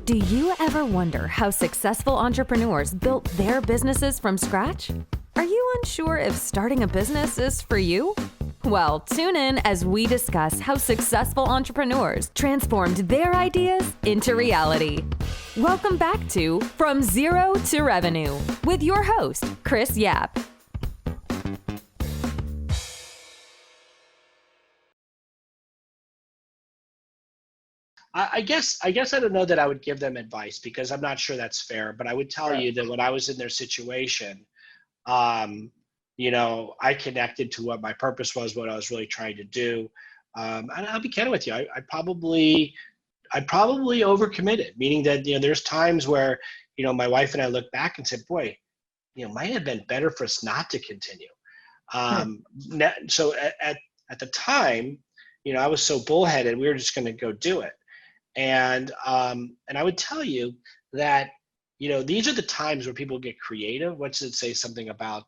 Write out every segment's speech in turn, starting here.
Do you ever wonder how successful entrepreneurs built their businesses from scratch? Are you unsure if starting a business is for you? Well, tune in as we discuss how successful entrepreneurs transformed their ideas into reality. Welcome back to From Zero to Revenue with your host, Chris Yap. I guess I don't know that I would give them advice because I'm not sure that's fair, but I would tell you that when I was in their situation, I connected to what my purpose was, what I was really trying to do. And I'll be candid with you. I probably overcommitted, meaning that, there's times where, my wife and I look back and said, boy, might have been better for us not to continue. So at the time, I was so bullheaded, we were just going to go do it. And I would tell you that, these are the times where people get creative. What's it say something about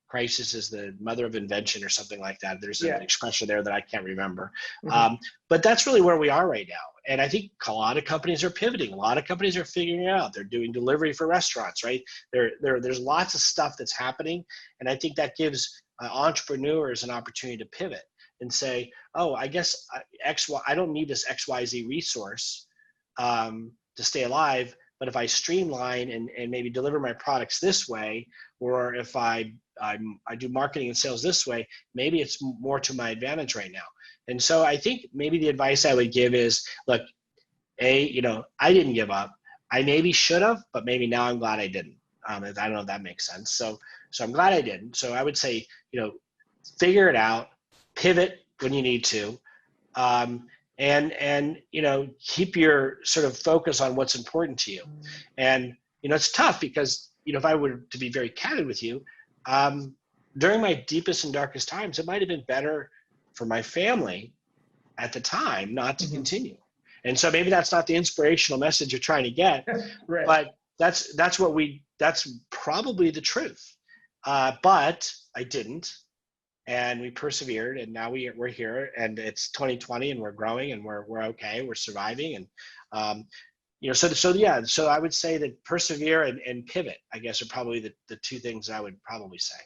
crisis is the mother of invention or something like that? There's an expression there that I can't remember. Mm-hmm. But that's really where we are right now. And I think a lot of companies are pivoting. A lot of companies are figuring it out. They're doing delivery for restaurants, right? There's lots of stuff that's happening. And I think that gives entrepreneurs an opportunity to pivot and say, oh, I guess I don't need this XYZ resource to stay alive, but if I streamline and maybe deliver my products this way, or if I do marketing and sales this way, maybe it's more to my advantage right now. And so I think maybe the advice I would give is, look, I didn't give up. I maybe should have, but maybe now I'm glad I didn't. I don't know if that makes sense. So I'm glad I didn't. So I would say, figure it out. Pivot when you need to, and keep your sort of focus on what's important to you. And it's tough because if I were to be very candid with you, during my deepest and darkest times, it might have been better for my family at the time not to continue. And so maybe that's not the inspirational message you're trying to get, right. But that's probably the truth. But I didn't. And we persevered, and now we're here, and it's 2020, and we're growing, and we're okay, we're surviving, and so I would say that persevere and pivot, I guess, are probably the two things I would probably say.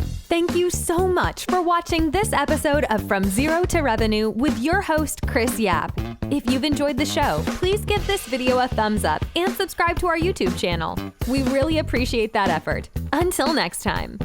Thank you so much for watching this episode of From Zero to Revenue with your host, Chris Yap. If you've enjoyed the show, please give this video a thumbs up and subscribe to our YouTube channel. We really appreciate that effort. Until next time.